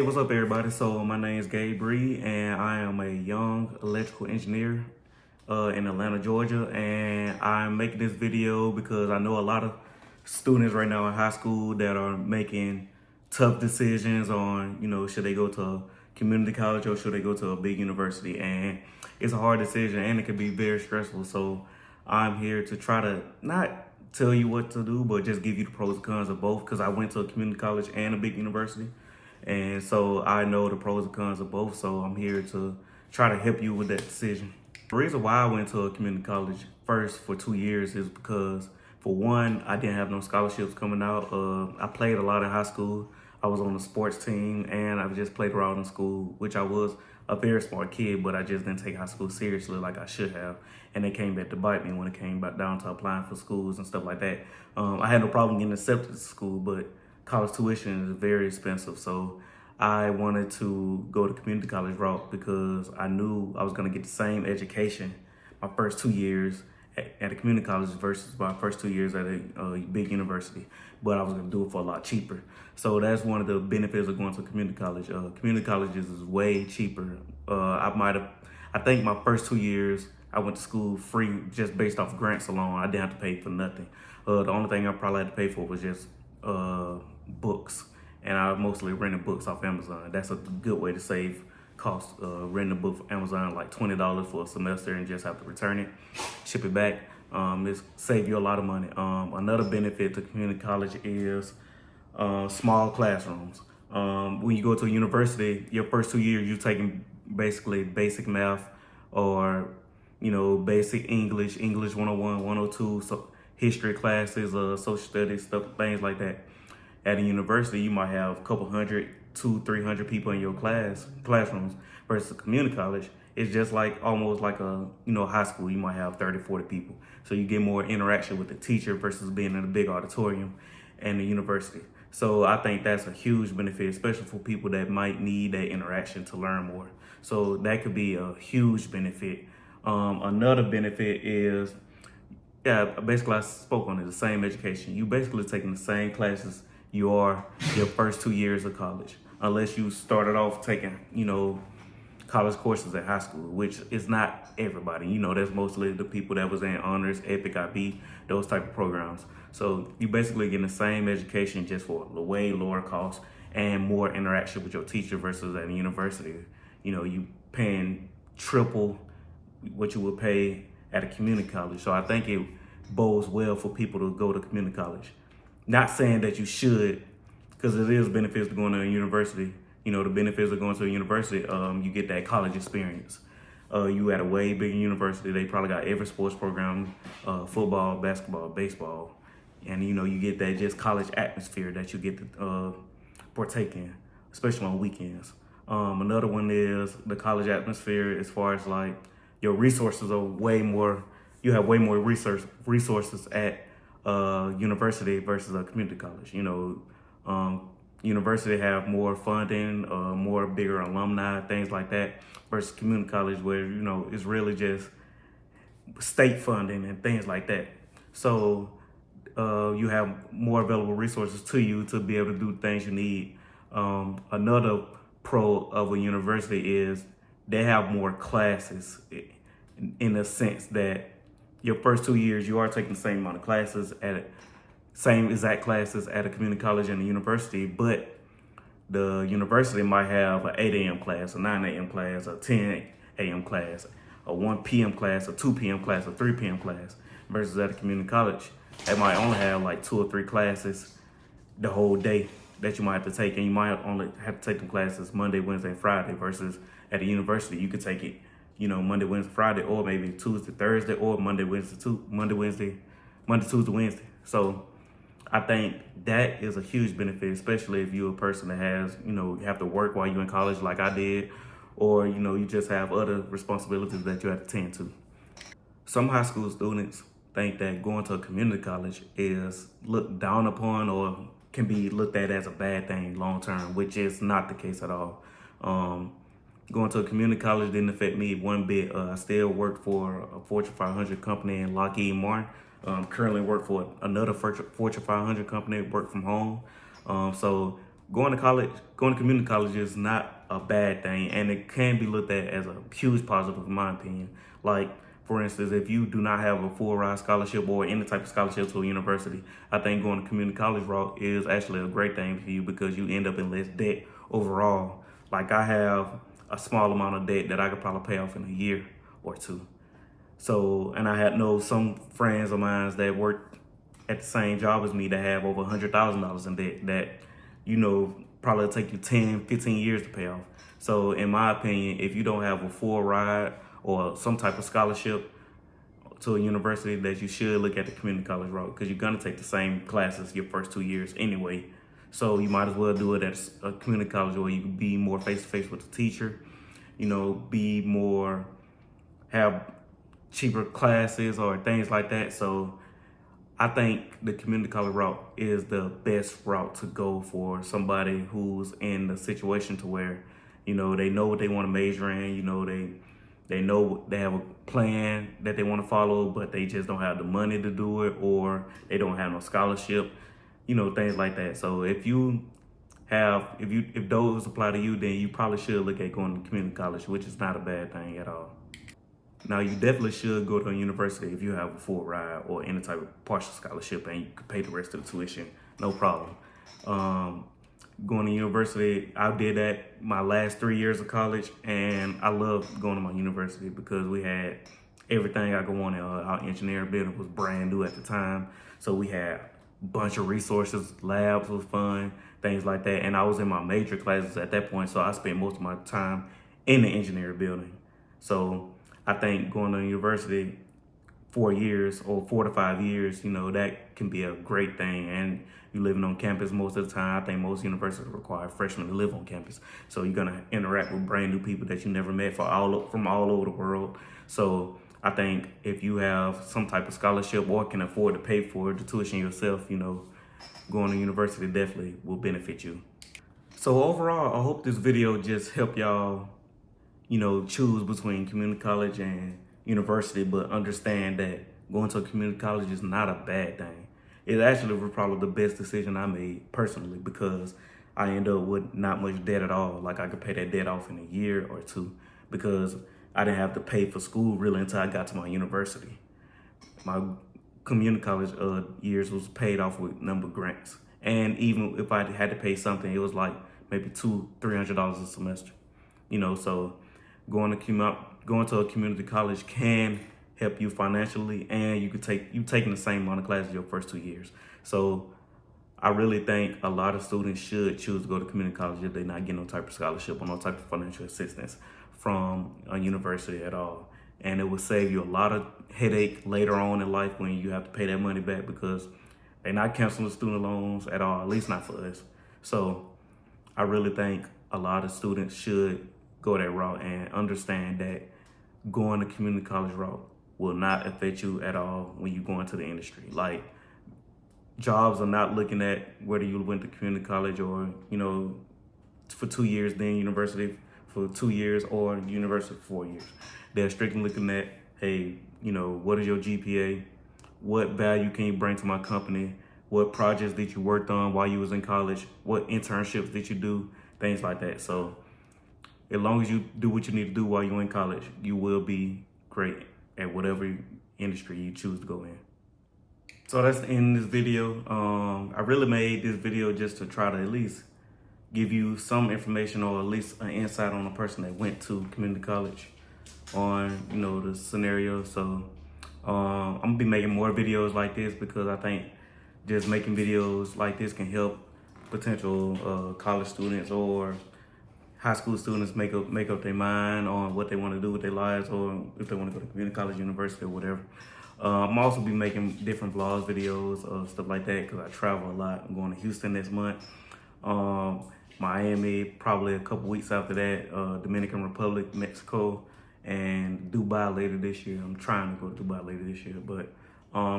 Hey, what's up, everybody? So my name is Gabe Bree, and I am a young electrical engineer in Atlanta, Georgia. And I'm making this video because I know a lot of students right now in high school that are making tough decisions on, should they go to a community college or should they go to a big university? And it's a hard decision, and it can be very stressful. So I'm here to try to not tell you what to do, but just give you the pros and cons of both, because I went to a community college and a big university. And so I know the pros and cons of both. So I'm here to try to help you with that decision. The reason why I went to a community college first for 2 years is because, for one, I didn't have no scholarships coming out. I played a lot in high school. I was on the sports team, and I just played around in school, which I was a very smart kid, but I just didn't take high school seriously like I should have. And they came back to bite me when it came back down to applying for schools and stuff like that. I had no problem getting accepted to school, but college tuition is very expensive. So I wanted to go the community college route because I knew I was going to get the same education my first 2 years at a community college versus my first 2 years at a big university, but I was going to do it for a lot cheaper. So that's one of the benefits of going to a community college. Community colleges is way cheaper. I think my first 2 years I went to school free just based off grants alone. I didn't have to pay for nothing. The only thing I probably had to pay for was just books, and I mostly rented books off Amazon. That's a good way to save costs. Renting a book for Amazon, like $20 for a semester, and just have to return it, ship it back. It save you a lot of money. Another benefit to community college is small classrooms. When you go to a university, your first 2 years you're taking basically basic math, or basic English 101, 102, so history classes, social studies, stuff, things like that. At a university, you might have a couple hundred, 200-300 people in your classrooms, versus a community college. It's just like almost like a high school. You might have 30-40 people, so you get more interaction with the teacher versus being in a big auditorium and the university. So I think that's a huge benefit, especially for people that might need that interaction to learn more. So that could be a huge benefit. Another benefit is, yeah, basically I spoke on it, the same education. You basically taking the same classes you are your first 2 years of college, unless you started off taking, college courses at high school, which is not everybody. That's mostly the people that was in honors, Epic IB, those type of programs. So you basically getting the same education just for a way lower cost and more interaction with your teacher versus at a university. You paying triple what you would pay at a community college. So I think it bodes well for people to go to community college. Not saying that you should, because it is benefits to going to a university. The benefits of going to a university, you get that college experience. You at a way bigger university, they probably got every sports program, football, basketball, baseball. And you get that just college atmosphere that you get to partake in, especially on weekends. Another one is the college atmosphere, as far as like your resources are way more, you have way more resources at university versus a community college. University have more funding, more bigger alumni, things like that, versus community college where, it's really just state funding and things like that. So you have more available resources to you to be able to do things you need. Another pro of a university is they have more classes, in the sense that your first 2 years you are taking the same amount of classes same exact classes at a community college and a university, but the university might have an 8 a.m. class, a 9 a.m. class, a 10 a.m. class, a 1 p.m. class, a 2 p.m. class, a 3 p.m. class, versus at a community college, they might only have like 2 or 3 classes the whole day that you might have to take, and you might only have to take them classes Monday, Wednesday, and Friday, versus at a university, you could take it, Monday, Wednesday, Friday, or maybe Tuesday, Thursday, or Monday, Tuesday, Wednesday. So I think that is a huge benefit, especially if you're a person that has, you have to work while you're in college like I did, or, you just have other responsibilities that you have to tend to. Some high school students think that going to a community college is looked down upon or can be looked at as a bad thing long term, which is not the case at all. Going to a community college didn't affect me one bit. I still work for a Fortune 500 company in Lockheed Martin. Currently work for another Fortune 500 company, work from home. So going to community college is not a bad thing, and it can be looked at as a huge positive, in my opinion. Like, for instance, if you do not have a full ride scholarship or any type of scholarship to a university, I think going to community college route is actually a great thing for you because you end up in less debt overall. Like, I have a small amount of debt that I could probably pay off in a year or two. So, and I had know some friends of mine that work at the same job as me that have over $100,000 in debt that, probably take you 10, 15 years to pay off. So in my opinion, if you don't have a full ride or some type of scholarship to a university, that you should look at the community college route because you're going to take the same classes your first 2 years anyway. So you might as well do it at a community college where you can be more face-to-face with the teacher, be more, have cheaper classes or things like that. So I think the community college route is the best route to go for somebody who's in the situation to where, they know what they want to major in, they know they have a plan that they want to follow, but they just don't have the money to do it, or they don't have no scholarship, things like that. So if those apply to you, then you probably should look at going to community college, which is not a bad thing at all. Now, you definitely should go to a university if you have a full ride or any type of partial scholarship and you can pay the rest of the tuition, no problem. Going to university, I did that my last 3 years of college, and I loved going to my university because we had everything I could want. Our engineering building was brand new at the time, so we had a bunch of resources, labs was fun, things like that, and I was in my major classes at that point, so I spent most of my time in the engineering building. So I think going to university 4 years or 4 to 5 years, that can be a great thing. And you living on campus most of the time. I think most universities require freshmen to live on campus. So you're gonna interact with brand new people that you never met from all over the world. So I think if you have some type of scholarship or can afford to pay for the tuition yourself, going to university definitely will benefit you. So overall, I hope this video just helped y'all choose between community college and university, but understand that going to a community college is not a bad thing. It actually was probably the best decision I made personally because I ended up with not much debt at all. Like, I could pay that debt off in a year or two because I didn't have to pay for school really until I got to my university. My community college years was paid off with number grants. And even if I had to pay something, it was like maybe $200-300 a semester. So going to a community college can help you financially, and you taking the same amount of classes your first 2 years. So I really think a lot of students should choose to go to community college if they're not getting no type of scholarship or no type of financial assistance from a university at all. And it will save you a lot of headache later on in life when you have to pay that money back because they're not canceling student loans at all, at least not for us. So I really think a lot of students should go that route and understand that going the community college route will not affect you at all when you go into the industry. Like, jobs are not looking at whether you went to community college or, for 2 years, then university for 2 years, or university for 4 years. They're strictly looking at, hey, what is your GPA? What value can you bring to my company? What projects did you work on while you was in college? What internships did you do? Things like that. So as long as you do what you need to do while you're in college, you will be great at whatever industry you choose to go in. So that's the end of this video. I really made this video just to try to at least give you some information or at least an insight on a person that went to community college on, the scenario. So I'm gonna be making more videos like this because I think just making videos like this can help potential college students or high school students make up their mind on what they want to do with their lives, or if they want to go to community college, university, or whatever. I'm also be making different vlogs, videos, stuff like that, because I travel a lot. I'm going to Houston this month, Miami probably a couple weeks after that, Dominican Republic, Mexico, and Dubai later this year. I'm trying to go to Dubai later this year, but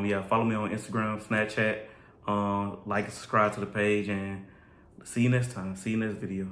yeah, follow me on Instagram, Snapchat, like and subscribe to the page, and see you next time. See you next video.